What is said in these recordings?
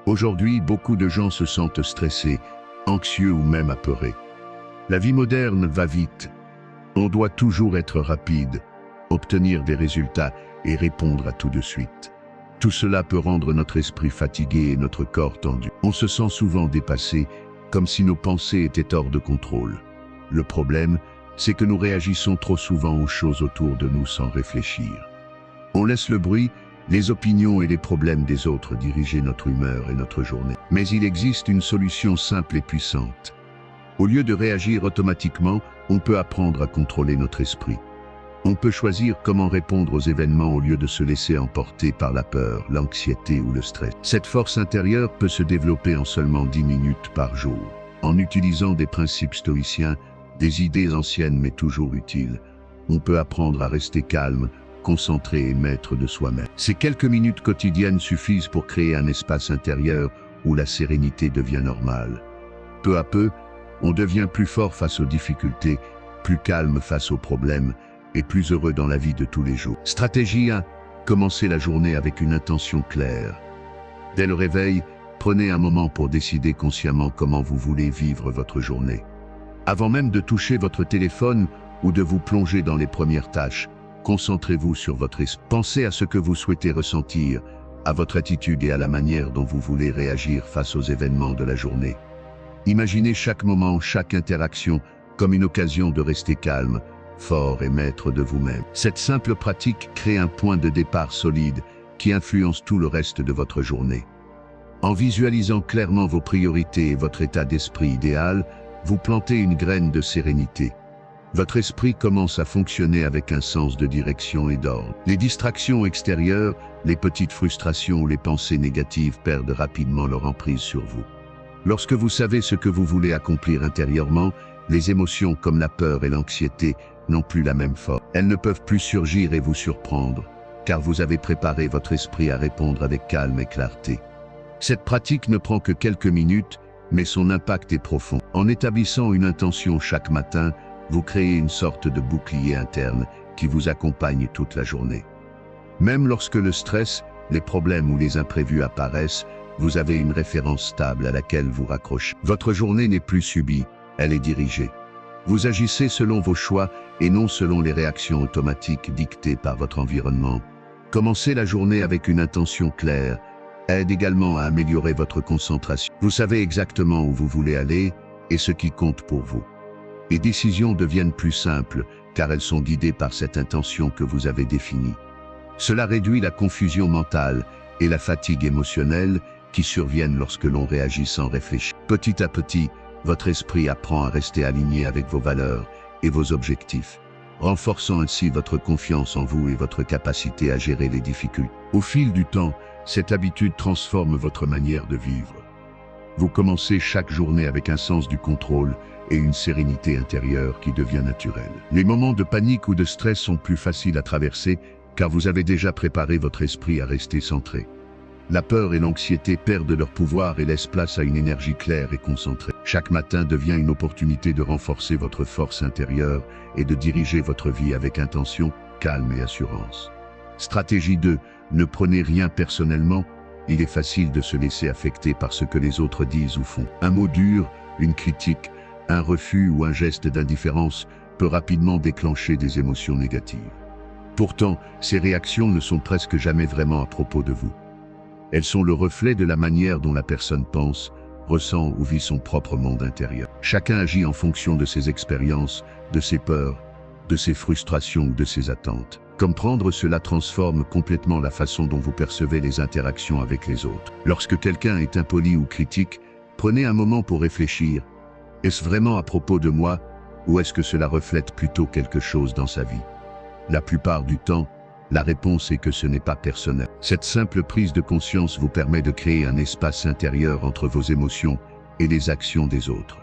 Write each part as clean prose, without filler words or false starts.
Aujourd'hui, beaucoup de gens se sentent stressés, anxieux ou même apeurés. La vie moderne va vite. On doit toujours être rapide, obtenir des résultats et répondre à tout de suite. Tout cela peut rendre notre esprit fatigué et notre corps tendu. On se sent souvent dépassé, comme si nos pensées étaient hors de contrôle. Le problème, c'est que nous réagissons trop souvent aux choses autour de nous sans réfléchir. On laisse le bruit, les opinions et les problèmes des autres diriger notre humeur et notre journée. Mais il existe une solution simple et puissante. Au lieu de réagir automatiquement, on peut apprendre à contrôler notre esprit. On peut choisir comment répondre aux événements au lieu de se laisser emporter par la peur, l'anxiété ou le stress. Cette force intérieure peut se développer en seulement 10 minutes par jour. En utilisant des principes stoïciens, des idées anciennes mais toujours utiles, on peut apprendre à rester calme, concentré et maître de soi-même. Ces quelques minutes quotidiennes suffisent pour créer un espace intérieur où la sérénité devient normale. Peu à peu, on devient plus fort face aux difficultés, plus calme face aux problèmes et plus heureux dans la vie de tous les jours. Stratégie 1. Commencez la journée avec une intention claire. Dès le réveil, prenez un moment pour décider consciemment comment vous voulez vivre votre journée. Avant même de toucher votre téléphone ou de vous plonger dans les premières tâches, concentrez-vous sur votre esprit. Pensez à ce que vous souhaitez ressentir, à votre attitude et à la manière dont vous voulez réagir face aux événements de la journée. Imaginez chaque moment, chaque interaction comme une occasion de rester calme, fort et maître de vous-même. Cette simple pratique crée un point de départ solide qui influence tout le reste de votre journée. En visualisant clairement vos priorités et votre état d'esprit idéal, vous plantez une graine de sérénité. Votre esprit commence à fonctionner avec un sens de direction et d'ordre. Les distractions extérieures, les petites frustrations ou les pensées négatives perdent rapidement leur emprise sur vous. Lorsque vous savez ce que vous voulez accomplir intérieurement, les émotions comme la peur et l'anxiété n'ont plus la même force. Elles ne peuvent plus surgir et vous surprendre, car vous avez préparé votre esprit à répondre avec calme et clarté. Cette pratique ne prend que quelques minutes, mais son impact est profond. En établissant une intention chaque matin, vous créez une sorte de bouclier interne qui vous accompagne toute la journée. Même lorsque le stress, les problèmes ou les imprévus apparaissent, vous avez une référence stable à laquelle vous raccrochez. Votre journée n'est plus subie, elle est dirigée. Vous agissez selon vos choix et non selon les réactions automatiques dictées par votre environnement. Commencer la journée avec une intention claire aide également à améliorer votre concentration. Vous savez exactement où vous voulez aller et ce qui compte pour vous. Les décisions deviennent plus simples car elles sont guidées par cette intention que vous avez définie. Cela réduit la confusion mentale et la fatigue émotionnelle qui surviennent lorsque l'on réagit sans réfléchir. Petit à petit, votre esprit apprend à rester aligné avec vos valeurs et vos objectifs, renforçant ainsi votre confiance en vous et votre capacité à gérer les difficultés. Au fil du temps, cette habitude transforme votre manière de vivre. Vous commencez chaque journée avec un sens du contrôle et une sérénité intérieure qui devient naturelle. Les moments de panique ou de stress sont plus faciles à traverser car vous avez déjà préparé votre esprit à rester centré. La peur et l'anxiété perdent leur pouvoir et laissent place à une énergie claire et concentrée. Chaque matin devient une opportunité de renforcer votre force intérieure et de diriger votre vie avec intention, calme et assurance. Stratégie 2. Ne prenez rien personnellement. Il est facile de se laisser affecter par ce que les autres disent ou font. Un mot dur, une critique, un refus ou un geste d'indifférence peut rapidement déclencher des émotions négatives. Pourtant, ces réactions ne sont presque jamais vraiment à propos de vous. Elles sont le reflet de la manière dont la personne pense, ressent ou vit son propre monde intérieur. Chacun agit en fonction de ses expériences, de ses peurs, de ses frustrations ou de ses attentes. Comprendre cela transforme complètement la façon dont vous percevez les interactions avec les autres. Lorsque quelqu'un est impoli ou critique, prenez un moment pour réfléchir. Est-ce vraiment à propos de moi ou est-ce que cela reflète plutôt quelque chose dans sa vie? La plupart du temps, la réponse est que ce n'est pas personnel. Cette simple prise de conscience vous permet de créer un espace intérieur entre vos émotions et les actions des autres.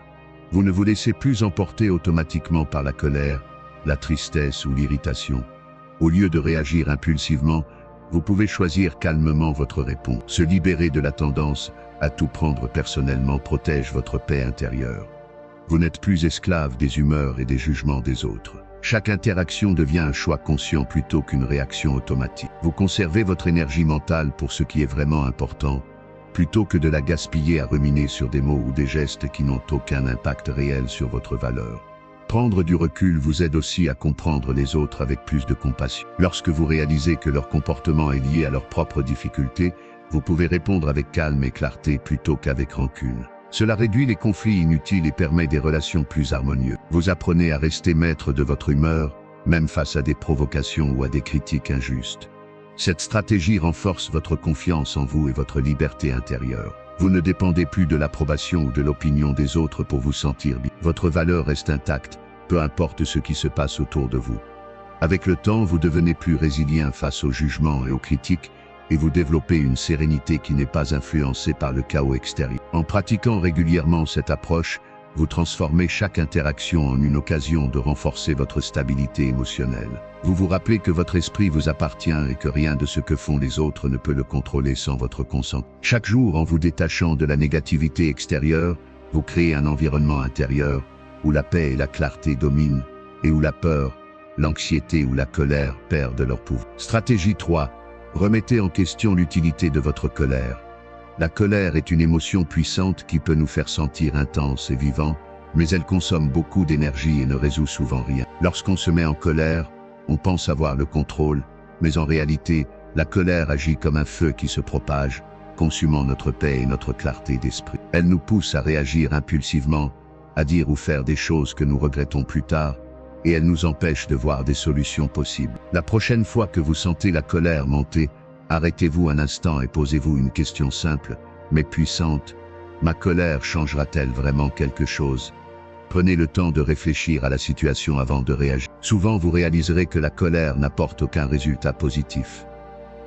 Vous ne vous laissez plus emporter automatiquement par la colère, la tristesse ou l'irritation. Au lieu de réagir impulsivement, vous pouvez choisir calmement votre réponse. Se libérer de la tendance à tout prendre personnellement protège votre paix intérieure. Vous n'êtes plus esclave des humeurs et des jugements des autres. Chaque interaction devient un choix conscient plutôt qu'une réaction automatique. Vous conservez votre énergie mentale pour ce qui est vraiment important, plutôt que de la gaspiller à ruminer sur des mots ou des gestes qui n'ont aucun impact réel sur votre valeur. Prendre du recul vous aide aussi à comprendre les autres avec plus de compassion. Lorsque vous réalisez que leur comportement est lié à leurs propres difficultés, vous pouvez répondre avec calme et clarté plutôt qu'avec rancune. Cela réduit les conflits inutiles et permet des relations plus harmonieuses. Vous apprenez à rester maître de votre humeur, même face à des provocations ou à des critiques injustes. Cette stratégie renforce votre confiance en vous et votre liberté intérieure. Vous ne dépendez plus de l'approbation ou de l'opinion des autres pour vous sentir bien. Votre valeur reste intacte, peu importe ce qui se passe autour de vous. Avec le temps, vous devenez plus résilient face aux jugements et aux critiques, et vous développez une sérénité qui n'est pas influencée par le chaos extérieur. En pratiquant régulièrement cette approche, vous transformez chaque interaction en une occasion de renforcer votre stabilité émotionnelle. Vous vous rappelez que votre esprit vous appartient et que rien de ce que font les autres ne peut le contrôler sans votre consentement. Chaque jour, en vous détachant de la négativité extérieure, vous créez un environnement intérieur où la paix et la clarté dominent et où la peur, l'anxiété ou la colère perdent leur pouvoir. Stratégie 3. Remettez en question l'utilité de votre colère. La colère est une émotion puissante qui peut nous faire sentir intense et vivant, mais elle consomme beaucoup d'énergie et ne résout souvent rien. Lorsqu'on se met en colère, on pense avoir le contrôle, mais en réalité, la colère agit comme un feu qui se propage, consumant notre paix et notre clarté d'esprit. Elle nous pousse à réagir impulsivement, à dire ou faire des choses que nous regrettons plus tard, et elle nous empêche de voir des solutions possibles. La prochaine fois que vous sentez la colère monter, arrêtez-vous un instant et posez-vous une question simple, mais puissante. Ma colère changera-t-elle vraiment quelque chose? Prenez le temps de réfléchir à la situation avant de réagir. Souvent, vous réaliserez que la colère n'apporte aucun résultat positif.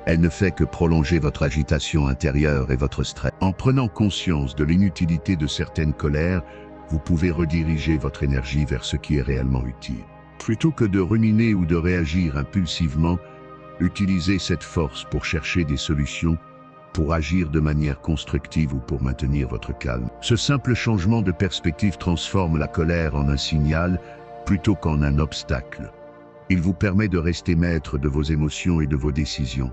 Elle ne fait que prolonger votre agitation intérieure et votre stress. En prenant conscience de l'inutilité de certaines colères, vous pouvez rediriger votre énergie vers ce qui est réellement utile. Plutôt que de ruminer ou de réagir impulsivement, utilisez cette force pour chercher des solutions, pour agir de manière constructive ou pour maintenir votre calme. Ce simple changement de perspective transforme la colère en un signal plutôt qu'en un obstacle. Il vous permet de rester maître de vos émotions et de vos décisions.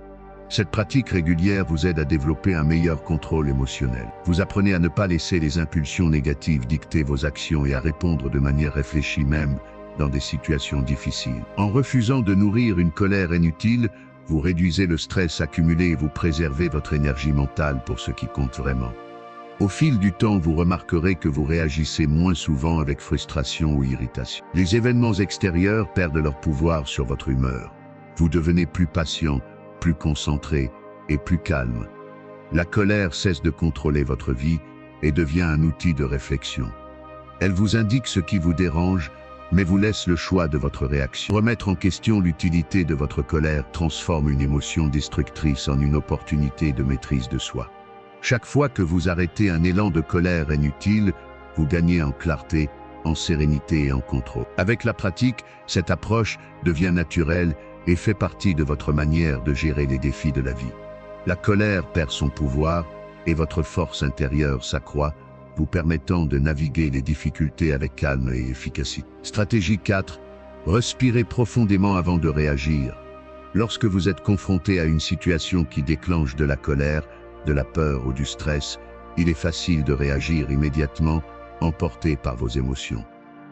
Cette pratique régulière vous aide à développer un meilleur contrôle émotionnel. Vous apprenez à ne pas laisser les impulsions négatives dicter vos actions et à répondre de manière réfléchie même dans des situations difficiles. En refusant de nourrir une colère inutile, vous réduisez le stress accumulé et vous préservez votre énergie mentale pour ce qui compte vraiment. Au fil du temps, vous remarquerez que vous réagissez moins souvent avec frustration ou irritation. Les événements extérieurs perdent leur pouvoir sur votre humeur. Vous devenez plus patient, plus concentré et plus calme. La colère cesse de contrôler votre vie et devient un outil de réflexion. Elle vous indique ce qui vous dérange, mais vous laisse le choix de votre réaction. Remettre en question l'utilité de votre colère transforme une émotion destructrice en une opportunité de maîtrise de soi. Chaque fois que vous arrêtez un élan de colère inutile, vous gagnez en clarté, en sérénité et en contrôle. Avec la pratique, cette approche devient naturelle et fait partie de votre manière de gérer les défis de la vie. La colère perd son pouvoir et votre force intérieure s'accroît, vous permettant de naviguer les difficultés avec calme et efficacité. Stratégie 4. Respirez profondément avant de réagir. Lorsque vous êtes confronté à une situation qui déclenche de la colère, de la peur ou du stress, il est facile de réagir immédiatement, emporté par vos émotions.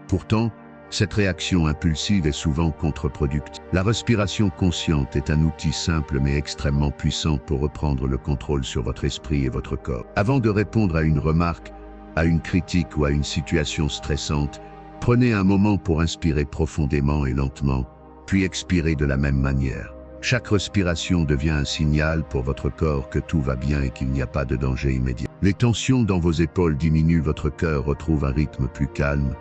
Pourtant, cette réaction impulsive est souvent contre-productive. La respiration consciente est un outil simple mais extrêmement puissant pour reprendre le contrôle sur votre esprit et votre corps. Avant de répondre à une remarque, à une critique ou à une situation stressante, prenez un moment pour inspirer profondément et lentement, puis expirer de la même manière. Chaque respiration devient un signal pour votre corps que tout va bien et qu'il n'y a pas de danger immédiat. Les tensions dans vos épaules diminuent, votre cœur retrouve un rythme plus calme,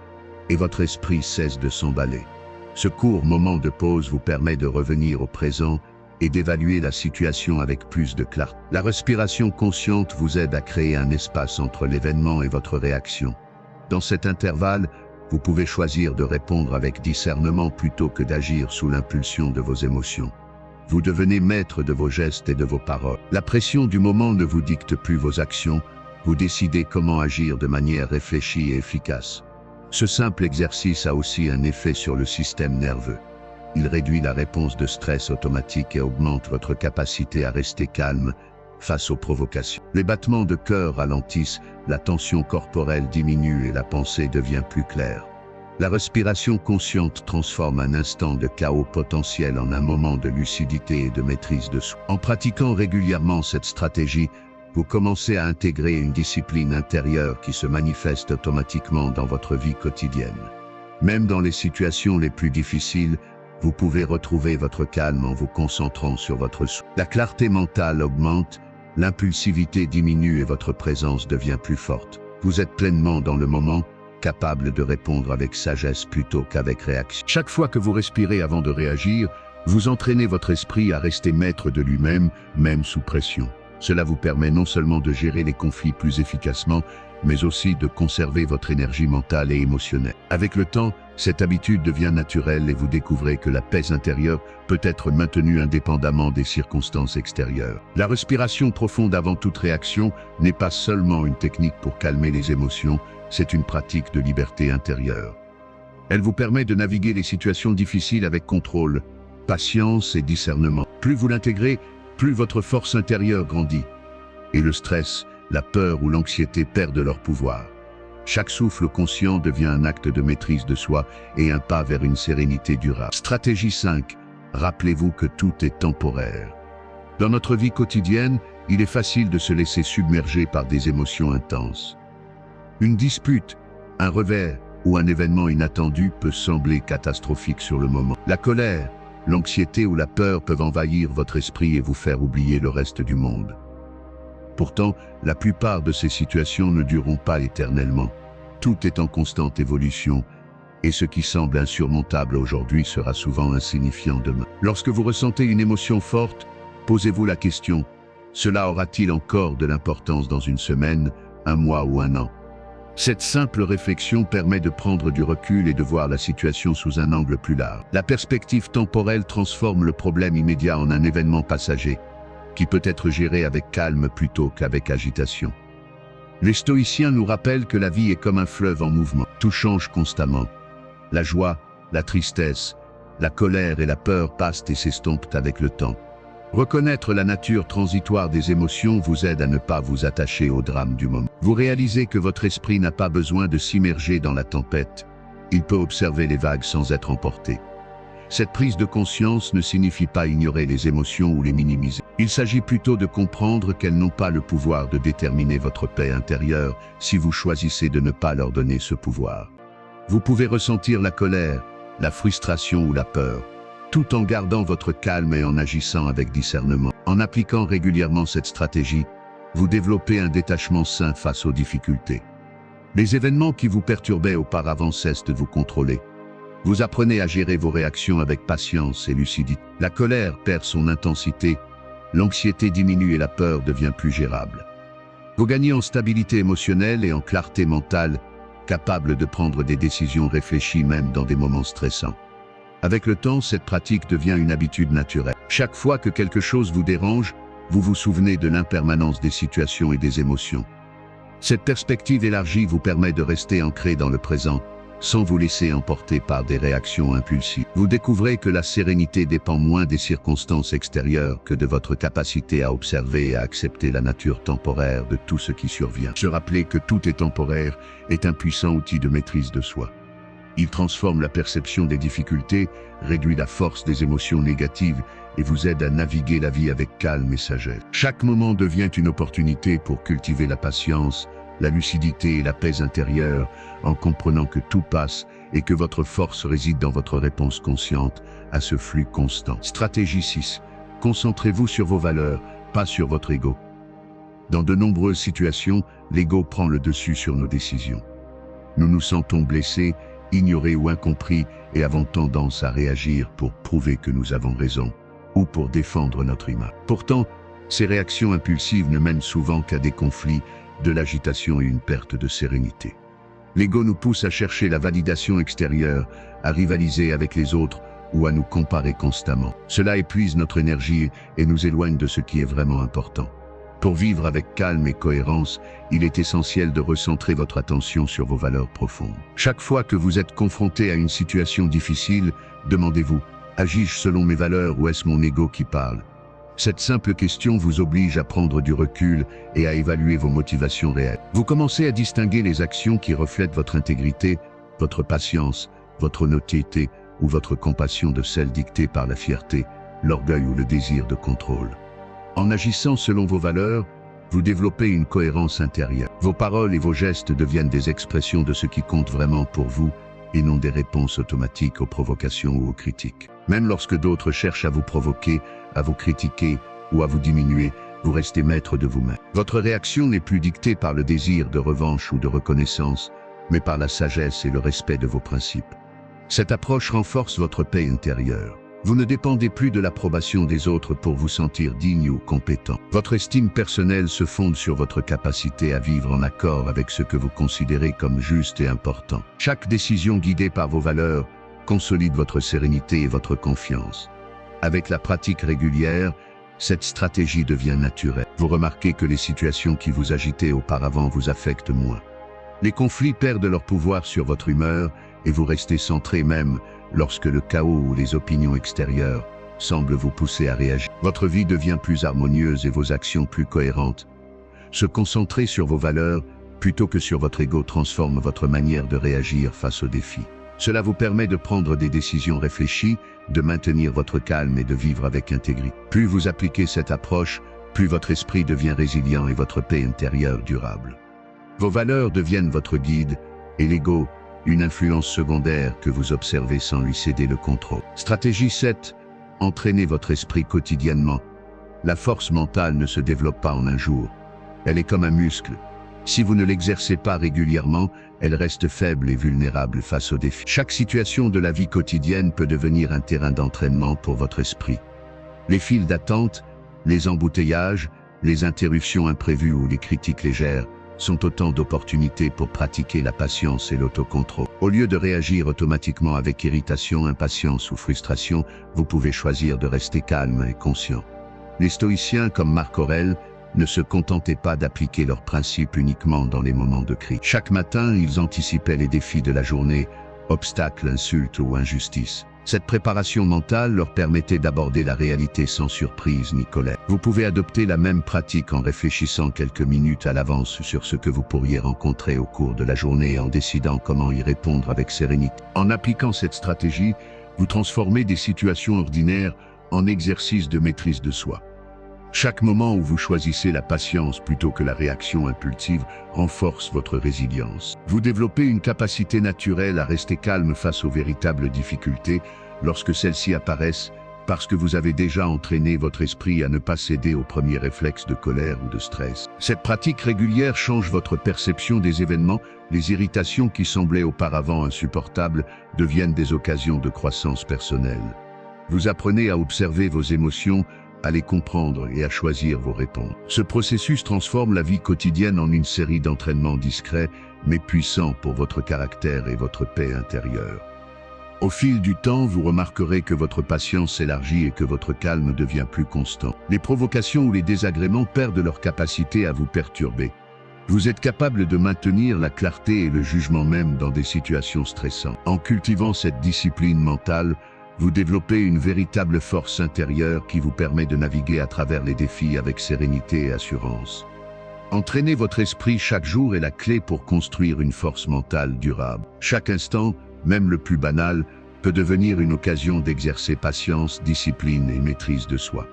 et votre esprit cesse de s'emballer. Ce court moment de pause vous permet de revenir au présent et d'évaluer la situation avec plus de clarté. La respiration consciente vous aide à créer un espace entre l'événement et votre réaction. Dans cet intervalle, vous pouvez choisir de répondre avec discernement plutôt que d'agir sous l'impulsion de vos émotions. Vous devenez maître de vos gestes et de vos paroles. La pression du moment ne vous dicte plus vos actions, vous décidez comment agir de manière réfléchie et efficace. Ce simple exercice a aussi un effet sur le système nerveux. Il réduit la réponse de stress automatique et augmente votre capacité à rester calme face aux provocations. Les battements de cœur ralentissent, la tension corporelle diminue et la pensée devient plus claire. La respiration consciente transforme un instant de chaos potentiel en un moment de lucidité et de maîtrise de soi. En pratiquant régulièrement cette stratégie, vous commencez à intégrer une discipline intérieure qui se manifeste automatiquement dans votre vie quotidienne. Même dans les situations les plus difficiles, vous pouvez retrouver votre calme en vous concentrant sur votre souffle. La clarté mentale augmente, l'impulsivité diminue et votre présence devient plus forte. Vous êtes pleinement dans le moment, capable de répondre avec sagesse plutôt qu'avec réaction. Chaque fois que vous respirez avant de réagir, vous entraînez votre esprit à rester maître de lui-même, même sous pression. Cela vous permet non seulement de gérer les conflits plus efficacement, mais aussi de conserver votre énergie mentale et émotionnelle. Avec le temps, cette habitude devient naturelle et vous découvrez que la paix intérieure peut être maintenue indépendamment des circonstances extérieures. La respiration profonde avant toute réaction n'est pas seulement une technique pour calmer les émotions, c'est une pratique de liberté intérieure. Elle vous permet de naviguer les situations difficiles avec contrôle, patience et discernement. Plus vous l'intégrez, plus votre force intérieure grandit. Et le stress, la peur ou l'anxiété perdent leur pouvoir. Chaque souffle conscient devient un acte de maîtrise de soi et un pas vers une sérénité durable. Stratégie 5. Rappelez-vous que tout est temporaire. Dans notre vie quotidienne, il est facile de se laisser submerger par des émotions intenses. Une dispute, un revers ou un événement inattendu peut sembler catastrophique sur le moment. La colère, l'anxiété ou la peur peuvent envahir votre esprit et vous faire oublier le reste du monde. Pourtant, la plupart de ces situations ne dureront pas éternellement. Tout est en constante évolution, et ce qui semble insurmontable aujourd'hui sera souvent insignifiant demain. Lorsque vous ressentez une émotion forte, posez-vous la question, cela aura-t-il encore de l'importance dans une semaine, un mois ou un an? Cette simple réflexion permet de prendre du recul et de voir la situation sous un angle plus large. La perspective temporelle transforme le problème immédiat en un événement passager, qui peut être géré avec calme plutôt qu'avec agitation. Les stoïciens nous rappellent que la vie est comme un fleuve en mouvement. Tout change constamment. La joie, la tristesse, la colère et la peur passent et s'estompent avec le temps. Reconnaître la nature transitoire des émotions vous aide à ne pas vous attacher au drame du moment. Vous réalisez que votre esprit n'a pas besoin de s'immerger dans la tempête. Il peut observer les vagues sans être emporté. Cette prise de conscience ne signifie pas ignorer les émotions ou les minimiser. Il s'agit plutôt de comprendre qu'elles n'ont pas le pouvoir de déterminer votre paix intérieure si vous choisissez de ne pas leur donner ce pouvoir. Vous pouvez ressentir la colère, la frustration ou la peur, tout en gardant votre calme et en agissant avec discernement. En appliquant régulièrement cette stratégie, vous développez un détachement sain face aux difficultés. Les événements qui vous perturbaient auparavant cessent de vous contrôler. Vous apprenez à gérer vos réactions avec patience et lucidité. La colère perd son intensité, l'anxiété diminue et la peur devient plus gérable. Vous gagnez en stabilité émotionnelle et en clarté mentale, capable de prendre des décisions réfléchies même dans des moments stressants. Avec le temps, cette pratique devient une habitude naturelle. Chaque fois que quelque chose vous dérange, vous vous souvenez de l'impermanence des situations et des émotions. Cette perspective élargie vous permet de rester ancré dans le présent, sans vous laisser emporter par des réactions impulsives. Vous découvrez que la sérénité dépend moins des circonstances extérieures que de votre capacité à observer et à accepter la nature temporaire de tout ce qui survient. Se rappeler que tout est temporaire est un puissant outil de maîtrise de soi. Il transforme la perception des difficultés, réduit la force des émotions négatives et vous aide à naviguer la vie avec calme et sagesse. Chaque moment devient une opportunité pour cultiver la patience, la lucidité et la paix intérieure, en comprenant que tout passe et que votre force réside dans votre réponse consciente à ce flux constant. Stratégie 6. Concentrez-vous sur vos valeurs, pas sur votre ego. Dans de nombreuses situations, l'ego prend le dessus sur nos décisions. Nous nous sentons blessés, ignorés ou incompris et avons tendance à réagir pour prouver que nous avons raison ou pour défendre notre image. Pourtant, ces réactions impulsives ne mènent souvent qu'à des conflits, de l'agitation et une perte de sérénité. L'ego nous pousse à chercher la validation extérieure, à rivaliser avec les autres ou à nous comparer constamment. Cela épuise notre énergie et nous éloigne de ce qui est vraiment important. Pour vivre avec calme et cohérence, il est essentiel de recentrer votre attention sur vos valeurs profondes. Chaque fois que vous êtes confronté à une situation difficile, demandez-vous, agis-je selon mes valeurs ou est-ce mon ego qui parle? Cette simple question vous oblige à prendre du recul et à évaluer vos motivations réelles. Vous commencez à distinguer les actions qui reflètent votre intégrité, votre patience, votre honnêteté ou votre compassion de celles dictées par la fierté, l'orgueil ou le désir de contrôle. En agissant selon vos valeurs, vous développez une cohérence intérieure. Vos paroles et vos gestes deviennent des expressions de ce qui compte vraiment pour vous et non des réponses automatiques aux provocations ou aux critiques. Même lorsque d'autres cherchent à vous provoquer, à vous critiquer ou à vous diminuer, vous restez maître de vous-même. Votre réaction n'est plus dictée par le désir de revanche ou de reconnaissance, mais par la sagesse et le respect de vos principes. Cette approche renforce votre paix intérieure. Vous ne dépendez plus de l'approbation des autres pour vous sentir digne ou compétent. Votre estime personnelle se fonde sur votre capacité à vivre en accord avec ce que vous considérez comme juste et important. Chaque décision guidée par vos valeurs consolide votre sérénité et votre confiance. Avec la pratique régulière, cette stratégie devient naturelle. Vous remarquez que les situations qui vous agitaient auparavant vous affectent moins. Les conflits perdent leur pouvoir sur votre humeur et vous restez centré même lorsque le chaos ou les opinions extérieures semblent vous pousser à réagir. Votre vie devient plus harmonieuse et vos actions plus cohérentes. Se concentrer sur vos valeurs plutôt que sur votre ego transforme votre manière de réagir face aux défis. Cela vous permet de prendre des décisions réfléchies, de maintenir votre calme et de vivre avec intégrité. Plus vous appliquez cette approche, plus votre esprit devient résilient et votre paix intérieure durable. Vos valeurs deviennent votre guide et l'ego, une influence secondaire que vous observez sans lui céder le contrôle. Stratégie 7. Entraînez votre esprit quotidiennement. La force mentale ne se développe pas en un jour. Elle est comme un muscle. Si vous ne l'exercez pas régulièrement, elle reste faible et vulnérable face aux défis. Chaque situation de la vie quotidienne peut devenir un terrain d'entraînement pour votre esprit. Les files d'attente, les embouteillages, les interruptions imprévues ou les critiques légères sont autant d'opportunités pour pratiquer la patience et l'autocontrôle. Au lieu de réagir automatiquement avec irritation, impatience ou frustration, vous pouvez choisir de rester calme et conscient. Les stoïciens comme Marc Aurèle ne se contentaient pas d'appliquer leurs principes uniquement dans les moments de crise. Chaque matin, ils anticipaient les défis de la journée, obstacles, insultes ou injustices. Cette préparation mentale leur permettait d'aborder la réalité sans surprise ni colère. Vous pouvez adopter la même pratique en réfléchissant quelques minutes à l'avance sur ce que vous pourriez rencontrer au cours de la journée et en décidant comment y répondre avec sérénité. En appliquant cette stratégie, vous transformez des situations ordinaires en exercices de maîtrise de soi. Chaque moment où vous choisissez la patience plutôt que la réaction impulsive renforce votre résilience. Vous développez une capacité naturelle à rester calme face aux véritables difficultés lorsque celles-ci apparaissent parce que vous avez déjà entraîné votre esprit à ne pas céder aux premiers réflexes de colère ou de stress. Cette pratique régulière change votre perception des événements. Les irritations qui semblaient auparavant insupportables deviennent des occasions de croissance personnelle. Vous apprenez à observer vos émotions, à les comprendre et à choisir vos réponses. Ce processus transforme la vie quotidienne en une série d'entraînements discrets mais puissants pour votre caractère et votre paix intérieure. Au fil du temps, vous remarquerez que votre patience s'élargit et que votre calme devient plus constant. Les provocations ou les désagréments perdent leur capacité à vous perturber. Vous êtes capable de maintenir la clarté et le jugement même dans des situations stressantes. En cultivant cette discipline mentale, vous développez une véritable force intérieure qui vous permet de naviguer à travers les défis avec sérénité et assurance. Entraîner votre esprit chaque jour est la clé pour construire une force mentale durable. Chaque instant, même le plus banal, peut devenir une occasion d'exercer patience, discipline et maîtrise de soi.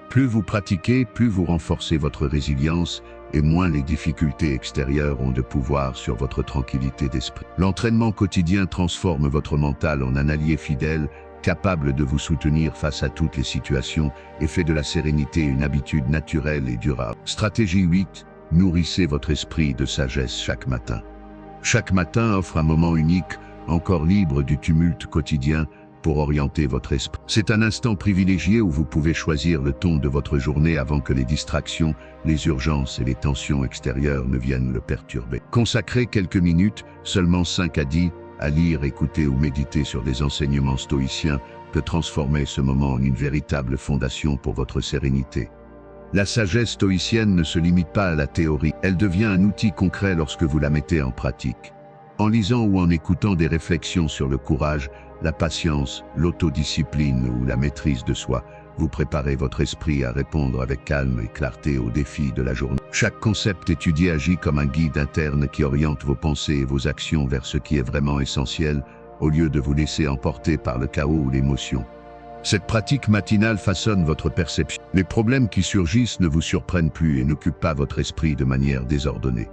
Plus vous pratiquez, plus vous renforcez votre résilience et moins les difficultés extérieures ont de pouvoir sur votre tranquillité d'esprit. L'entraînement quotidien transforme votre mental en un allié fidèle, capable de vous soutenir face à toutes les situations et fait de la sérénité une habitude naturelle et durable. Stratégie 8. Nourrissez votre esprit de sagesse chaque matin. Chaque matin offre un moment unique, encore libre du tumulte quotidien, pour orienter votre esprit. C'est un instant privilégié où vous pouvez choisir le ton de votre journée avant que les distractions, les urgences et les tensions extérieures ne viennent le perturber. Consacrez quelques minutes, seulement 5 à 10, à lire, écouter ou méditer sur des enseignements stoïciens peut transformer ce moment en une véritable fondation pour votre sérénité. La sagesse stoïcienne ne se limite pas à la théorie, elle devient un outil concret lorsque vous la mettez en pratique. En lisant ou en écoutant des réflexions sur le courage, la patience, l'autodiscipline ou la maîtrise de soi, vous préparez votre esprit à répondre avec calme et clarté aux défis de la journée. Chaque concept étudié agit comme un guide interne qui oriente vos pensées et vos actions vers ce qui est vraiment essentiel, au lieu de vous laisser emporter par le chaos ou l'émotion. Cette pratique matinale façonne votre perception. Les problèmes qui surgissent ne vous surprennent plus et n'occupent pas votre esprit de manière désordonnée.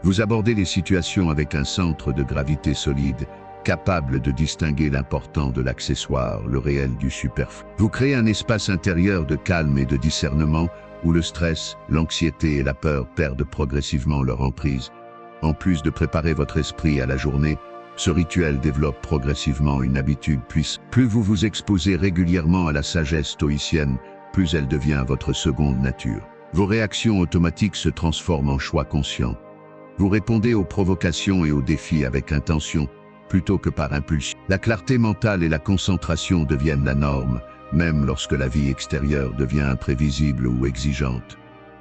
Vous abordez les situations avec un centre de gravité solide, capable de distinguer l'important de l'accessoire, le réel du superflu. Vous créez un espace intérieur de calme et de discernement où le stress, l'anxiété et la peur perdent progressivement leur emprise. En plus de préparer votre esprit à la journée, ce rituel développe progressivement une habitude puissante. Plus vous vous exposez régulièrement à la sagesse stoïcienne, plus elle devient votre seconde nature. Vos réactions automatiques se transforment en choix conscients. Vous répondez aux provocations et aux défis avec intention, plutôt que par impulsion. La clarté mentale et la concentration deviennent la norme, même lorsque la vie extérieure devient imprévisible ou exigeante.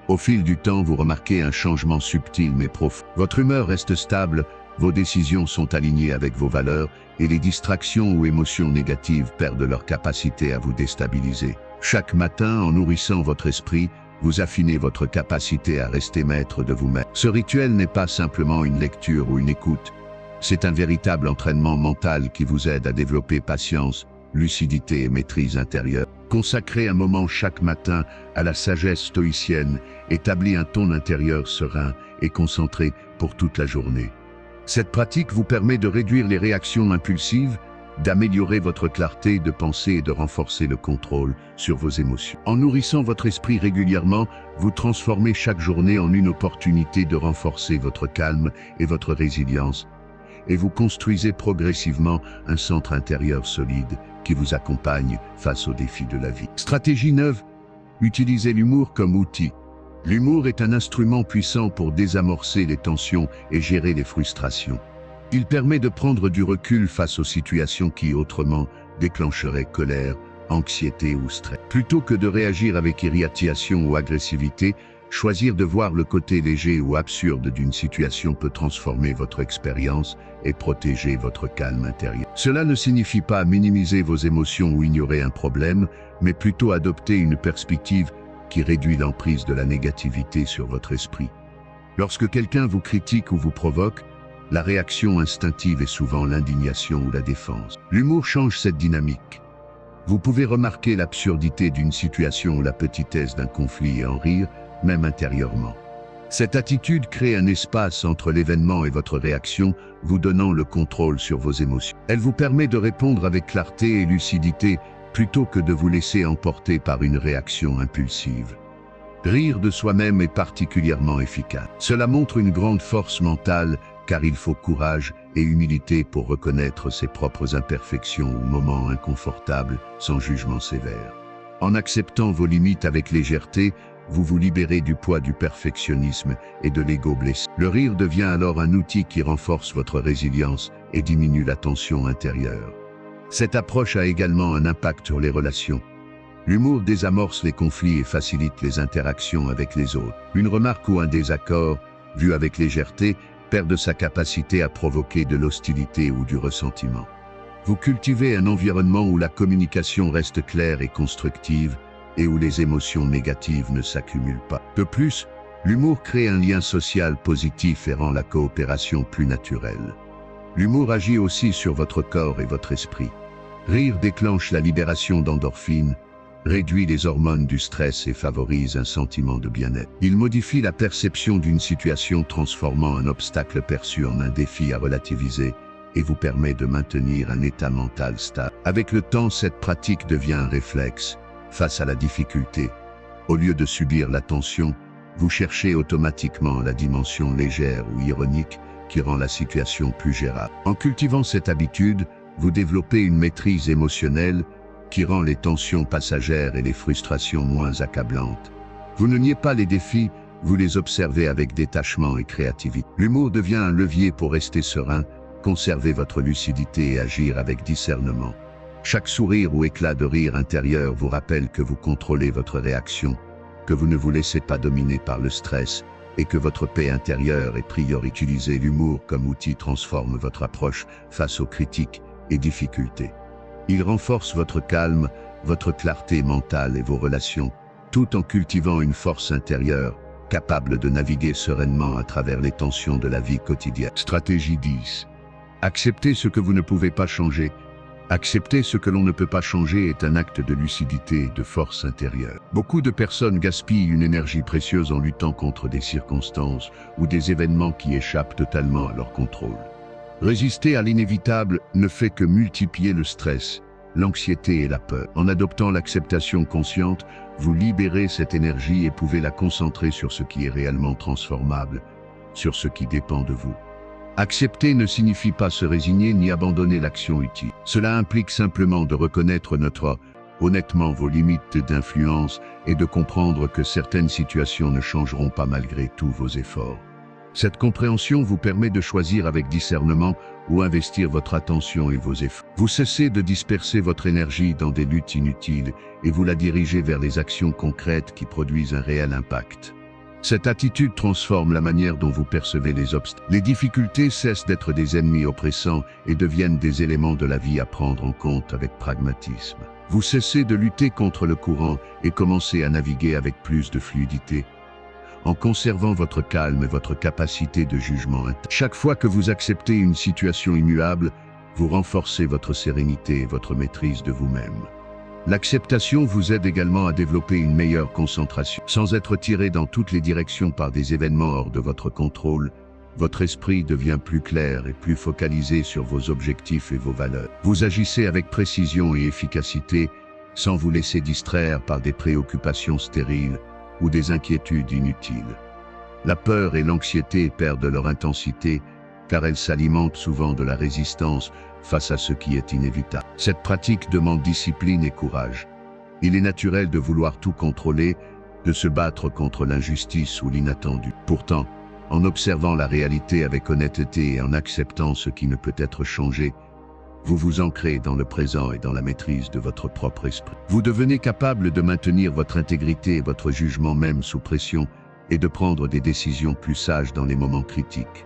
Au fil du temps, vous remarquez un changement subtil mais profond. Votre humeur reste stable, vos décisions sont alignées avec vos valeurs et les distractions ou émotions négatives perdent leur capacité à vous déstabiliser. Chaque matin, en nourrissant votre esprit, vous affinez votre capacité à rester maître de vous-même. Ce rituel n'est pas simplement une lecture ou une écoute. C'est un véritable entraînement mental qui vous aide à développer patience, lucidité et maîtrise intérieure. Consacrer un moment chaque matin à la sagesse stoïcienne établit un ton intérieur serein et concentré pour toute la journée. Cette pratique vous permet de réduire les réactions impulsives, d'améliorer votre clarté de pensée et de renforcer le contrôle sur vos émotions. En nourrissant votre esprit régulièrement, vous transformez chaque journée en une opportunité de renforcer votre calme et votre résilience, et vous construisez progressivement un centre intérieur solide qui vous accompagne face aux défis de la vie. Stratégie 9. Utilisez l'humour comme outil. L'humour est un instrument puissant pour désamorcer les tensions et gérer les frustrations. Il permet de prendre du recul face aux situations qui, autrement, déclencheraient colère, anxiété ou stress. Plutôt que de réagir avec irritation ou agressivité, choisir de voir le côté léger ou absurde d'une situation peut transformer votre expérience et protéger votre calme intérieur. Cela ne signifie pas minimiser vos émotions ou ignorer un problème, mais plutôt adopter une perspective qui réduit l'emprise de la négativité sur votre esprit. Lorsque quelqu'un vous critique ou vous provoque, la réaction instinctive est souvent l'indignation ou la défense. L'humour change cette dynamique. Vous pouvez remarquer l'absurdité d'une situation ou la petitesse d'un conflit et en rire, même intérieurement. Cette attitude crée un espace entre l'événement et votre réaction, vous donnant le contrôle sur vos émotions. Elle vous permet de répondre avec clarté et lucidité, plutôt que de vous laisser emporter par une réaction impulsive. Rire de soi-même est particulièrement efficace. Cela montre une grande force mentale, car il faut courage et humilité pour reconnaître ses propres imperfections ou moments inconfortables sans jugement sévère. En acceptant vos limites avec légèreté, vous vous libérez du poids du perfectionnisme et de l'ego blessé. Le rire devient alors un outil qui renforce votre résilience et diminue la tension intérieure. Cette approche a également un impact sur les relations. L'humour désamorce les conflits et facilite les interactions avec les autres. Une remarque ou un désaccord, vu avec légèreté, perd de sa capacité à provoquer de l'hostilité ou du ressentiment. Vous cultivez un environnement où la communication reste claire et constructive, et où les émotions négatives ne s'accumulent pas. De plus, l'humour crée un lien social positif et rend la coopération plus naturelle. L'humour agit aussi sur votre corps et votre esprit. Rire déclenche la libération d'endorphines, réduit les hormones du stress et favorise un sentiment de bien-être. Il modifie la perception d'une situation, transformant un obstacle perçu en un défi à relativiser, et vous permet de maintenir un état mental stable. Avec le temps, cette pratique devient un réflexe face à la difficulté. Au lieu de subir la tension, vous cherchez automatiquement la dimension légère ou ironique qui rend la situation plus gérable. En cultivant cette habitude, vous développez une maîtrise émotionnelle qui rend les tensions passagères et les frustrations moins accablantes. Vous ne niez pas les défis, vous les observez avec détachement et créativité. L'humour devient un levier pour rester serein, conserver votre lucidité et agir avec discernement. Chaque sourire ou éclat de rire intérieur vous rappelle que vous contrôlez votre réaction, que vous ne vous laissez pas dominer par le stress et que votre paix intérieure est prioritaire. Utiliser l'humour comme outil transforme votre approche face aux critiques et difficultés. Il renforce votre calme, votre clarté mentale et vos relations, tout en cultivant une force intérieure, capable de naviguer sereinement à travers les tensions de la vie quotidienne. Stratégie 10. Acceptez ce que vous ne pouvez pas changer. Accepter ce que l'on ne peut pas changer est un acte de lucidité et de force intérieure. Beaucoup de personnes gaspillent une énergie précieuse en luttant contre des circonstances ou des événements qui échappent totalement à leur contrôle. Résister à l'inévitable ne fait que multiplier le stress, l'anxiété et la peur. En adoptant l'acceptation consciente, vous libérez cette énergie et pouvez la concentrer sur ce qui est réellement transformable, sur ce qui dépend de vous. Accepter ne signifie pas se résigner ni abandonner l'action utile. Cela implique simplement de reconnaître honnêtement vos limites d'influence et de comprendre que certaines situations ne changeront pas malgré tous vos efforts. Cette compréhension vous permet de choisir avec discernement où investir votre attention et vos efforts. Vous cessez de disperser votre énergie dans des luttes inutiles et vous la dirigez vers les actions concrètes qui produisent un réel impact. Cette attitude transforme la manière dont vous percevez les obstacles. Les difficultés cessent d'être des ennemis oppressants et deviennent des éléments de la vie à prendre en compte avec pragmatisme. Vous cessez de lutter contre le courant et commencez à naviguer avec plus de fluidité, en conservant votre calme et votre capacité de jugement interne. Chaque fois que vous acceptez une situation immuable, vous renforcez votre sérénité et votre maîtrise de vous-même. L'acceptation vous aide également à développer une meilleure concentration. Sans être tiré dans toutes les directions par des événements hors de votre contrôle, votre esprit devient plus clair et plus focalisé sur vos objectifs et vos valeurs. Vous agissez avec précision et efficacité, sans vous laisser distraire par des préoccupations stériles ou des inquiétudes inutiles. La peur et l'anxiété perdent leur intensité, car elles s'alimentent souvent de la résistance face à ce qui est inévitable. Cette pratique demande discipline et courage. Il est naturel de vouloir tout contrôler, de se battre contre l'injustice ou l'inattendu. Pourtant, en observant la réalité avec honnêteté et en acceptant ce qui ne peut être changé, vous vous ancrez dans le présent et dans la maîtrise de votre propre esprit. Vous devenez capable de maintenir votre intégrité et votre jugement même sous pression et de prendre des décisions plus sages dans les moments critiques.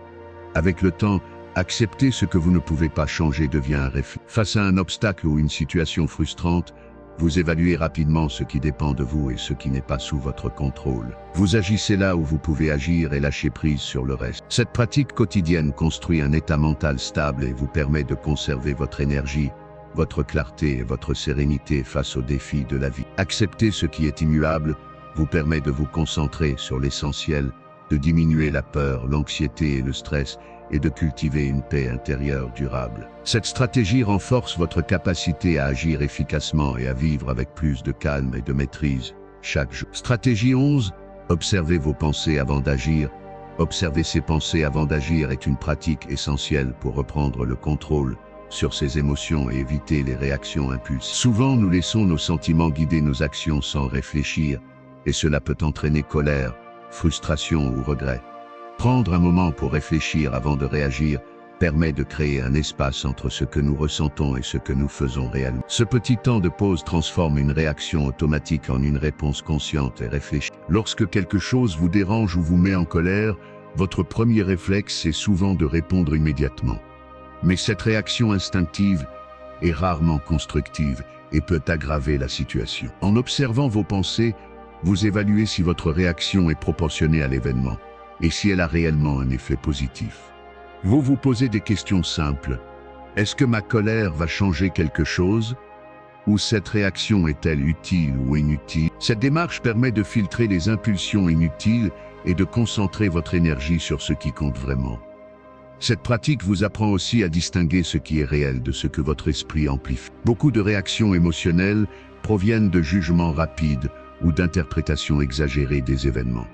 Avec le temps, accepter ce que vous ne pouvez pas changer devient un réflexe. Face à un obstacle ou une situation frustrante, vous évaluez rapidement ce qui dépend de vous et ce qui n'est pas sous votre contrôle. Vous agissez là où vous pouvez agir et lâcher prise sur le reste. Cette pratique quotidienne construit un état mental stable et vous permet de conserver votre énergie, votre clarté et votre sérénité face aux défis de la vie. Accepter ce qui est immuable vous permet de vous concentrer sur l'essentiel, de diminuer la peur, l'anxiété et le stress, et de cultiver une paix intérieure durable. Cette stratégie renforce votre capacité à agir efficacement et à vivre avec plus de calme et de maîtrise chaque jour. Stratégie 11. Observez vos pensées avant d'agir. Observer ses pensées avant d'agir est une pratique essentielle pour reprendre le contrôle sur ses émotions et éviter les réactions impulsives. Souvent, nous laissons nos sentiments guider nos actions sans réfléchir, et cela peut entraîner colère, frustration ou regret. Prendre un moment pour réfléchir avant de réagir permet de créer un espace entre ce que nous ressentons et ce que nous faisons réellement. Ce petit temps de pause transforme une réaction automatique en une réponse consciente et réfléchie. Lorsque quelque chose vous dérange ou vous met en colère, votre premier réflexe est souvent de répondre immédiatement. Mais cette réaction instinctive est rarement constructive et peut aggraver la situation. En observant vos pensées, vous évaluez si votre réaction est proportionnée à l'événement et si elle a réellement un effet positif. Vous vous posez des questions simples. Est-ce que ma colère va changer quelque chose? Ou cette réaction est-elle utile ou inutile? Cette démarche permet de filtrer les impulsions inutiles et de concentrer votre énergie sur ce qui compte vraiment. Cette pratique vous apprend aussi à distinguer ce qui est réel de ce que votre esprit amplifie. Beaucoup de réactions émotionnelles proviennent de jugements rapides ou d'interprétations exagérées des événements.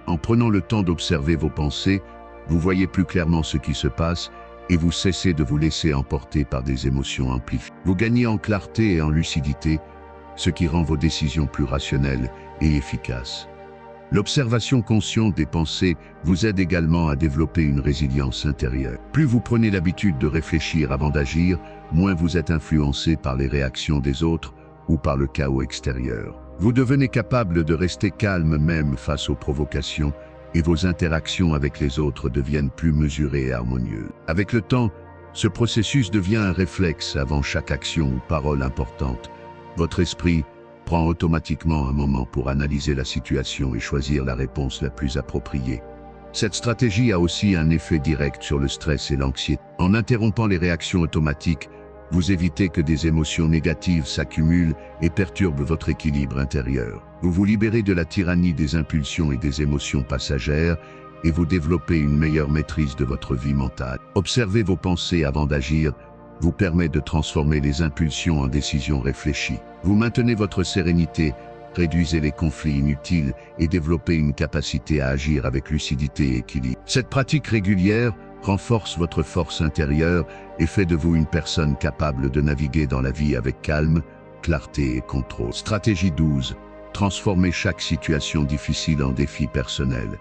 En prenant le temps d'observer vos pensées, vous voyez plus clairement ce qui se passe et vous cessez de vous laisser emporter par des émotions amplifiées. Vous gagnez en clarté et en lucidité, ce qui rend vos décisions plus rationnelles et efficaces. L'observation consciente des pensées vous aide également à développer une résilience intérieure. Plus vous prenez l'habitude de réfléchir avant d'agir, moins vous êtes influencé par les réactions des autres ou par le chaos extérieur. Vous devenez capable de rester calme même face aux provocations et vos interactions avec les autres deviennent plus mesurées et harmonieuses. Avec le temps, ce processus devient un réflexe avant chaque action ou parole importante, Votre esprit prend automatiquement un moment pour analyser la situation et choisir la réponse la plus appropriée. Cette stratégie a aussi un effet direct sur le stress et l'anxiété. En interrompant les réactions automatiques, vous évitez que des émotions négatives s'accumulent et perturbent votre équilibre intérieur. Vous vous libérez de la tyrannie des impulsions et des émotions passagères et vous développez une meilleure maîtrise de votre vie mentale. Observer vos pensées avant d'agir vous permet de transformer les impulsions en décisions réfléchies. Vous maintenez votre sérénité, réduisez les conflits inutiles et développez une capacité à agir avec lucidité et équilibre. Cette pratique régulière renforce votre force intérieure et fait de vous une personne capable de naviguer dans la vie avec calme, clarté et contrôle. Stratégie 12. Transformez chaque situation difficile en défi personnel.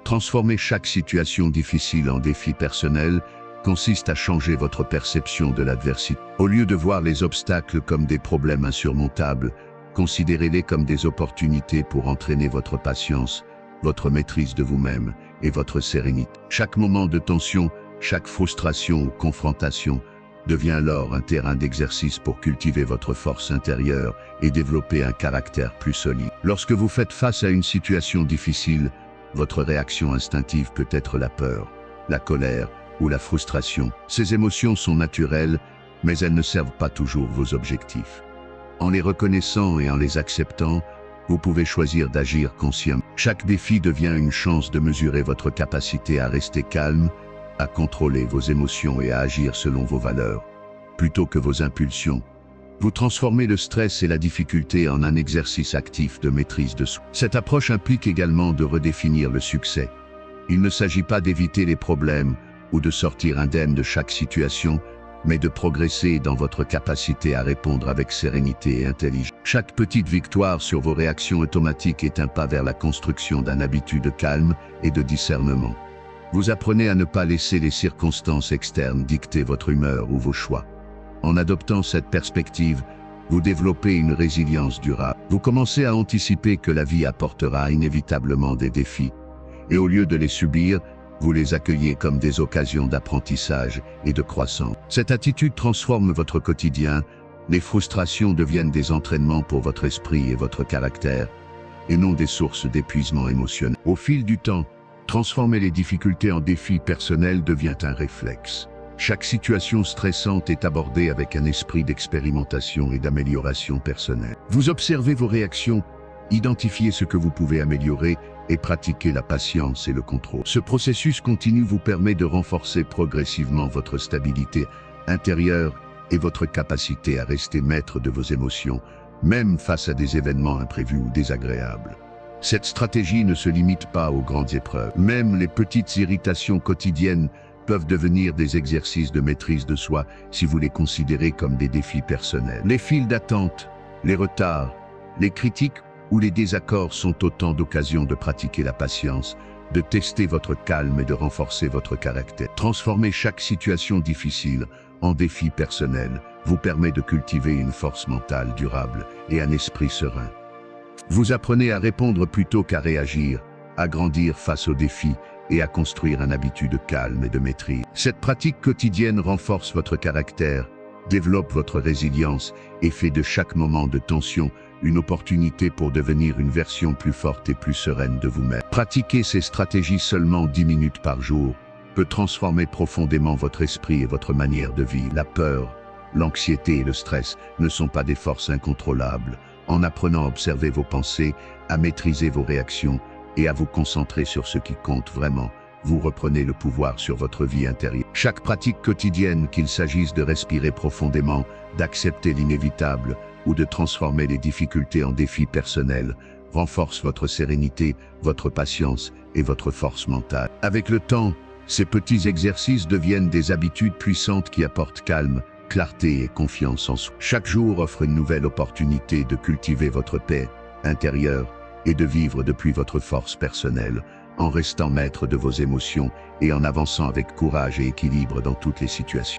Transformer chaque situation difficile en défi personnel consiste à changer votre perception de l'adversité. Au lieu de voir les obstacles comme des problèmes insurmontables, considérez-les comme des opportunités pour entraîner votre patience, votre maîtrise de vous-même et votre sérénité. Chaque moment de tension, chaque frustration ou confrontation devient alors un terrain d'exercice pour cultiver votre force intérieure et développer un caractère plus solide. Lorsque vous faites face à une situation difficile, votre réaction instinctive peut être la peur, la colère ou la frustration. Ces émotions sont naturelles, mais elles ne servent pas toujours vos objectifs. En les reconnaissant et en les acceptant, vous pouvez choisir d'agir consciemment. Chaque défi devient une chance de mesurer votre capacité à rester calme, à contrôler vos émotions et à agir selon vos valeurs, plutôt que vos impulsions. Vous transformez le stress et la difficulté en un exercice actif de maîtrise de soi. Cette approche implique également de redéfinir le succès. Il ne s'agit pas d'éviter les problèmes ou de sortir indemne de chaque situation, mais de progresser dans votre capacité à répondre avec sérénité et intelligence. Chaque petite victoire sur vos réactions automatiques est un pas vers la construction d'un habitude de calme et de discernement. Vous apprenez à ne pas laisser les circonstances externes dicter votre humeur ou vos choix. En adoptant cette perspective, vous développez une résilience durable. Vous commencez à anticiper que la vie apportera inévitablement des défis, et au lieu de les subir, vous les accueillez comme des occasions d'apprentissage et de croissance. Cette attitude transforme votre quotidien, les frustrations deviennent des entraînements pour votre esprit et votre caractère, et non des sources d'épuisement émotionnel. Au fil du temps, transformer les difficultés en défis personnels devient un réflexe. Chaque situation stressante est abordée avec un esprit d'expérimentation et d'amélioration personnelle. Vous observez vos réactions, identifiez ce que vous pouvez améliorer et pratiquez la patience et le contrôle. Ce processus continu vous permet de renforcer progressivement votre stabilité intérieure et votre capacité à rester maître de vos émotions, même face à des événements imprévus ou désagréables. Cette stratégie ne se limite pas aux grandes épreuves. Même les petites irritations quotidiennes peuvent devenir des exercices de maîtrise de soi si vous les considérez comme des défis personnels. Les files d'attente, les retards, les critiques ou les désaccords sont autant d'occasions de pratiquer la patience, de tester votre calme et de renforcer votre caractère. Transformer chaque situation difficile en défi personnel vous permet de cultiver une force mentale durable et un esprit serein. Vous apprenez à répondre plutôt qu'à réagir, à grandir face aux défis et à construire un habitude calme et de maîtrise. Cette pratique quotidienne renforce votre caractère, développe votre résilience et fait de chaque moment de tension une opportunité pour devenir une version plus forte et plus sereine de vous-même. Pratiquer ces stratégies seulement 10 minutes par jour peut transformer profondément votre esprit et votre manière de vivre. La peur, l'anxiété et le stress ne sont pas des forces incontrôlables. En apprenant à observer vos pensées, à maîtriser vos réactions et à vous concentrer sur ce qui compte vraiment, vous reprenez le pouvoir sur votre vie intérieure. Chaque pratique quotidienne, qu'il s'agisse de respirer profondément, d'accepter l'inévitable ou de transformer les difficultés en défis personnels, renforce votre sérénité, votre patience et votre force mentale. Avec le temps, ces petits exercices deviennent des habitudes puissantes qui apportent calme, clarté et confiance en soi. Chaque jour offre une nouvelle opportunité de cultiver votre paix intérieure et de vivre depuis votre force personnelle, en restant maître de vos émotions et en avançant avec courage et équilibre dans toutes les situations.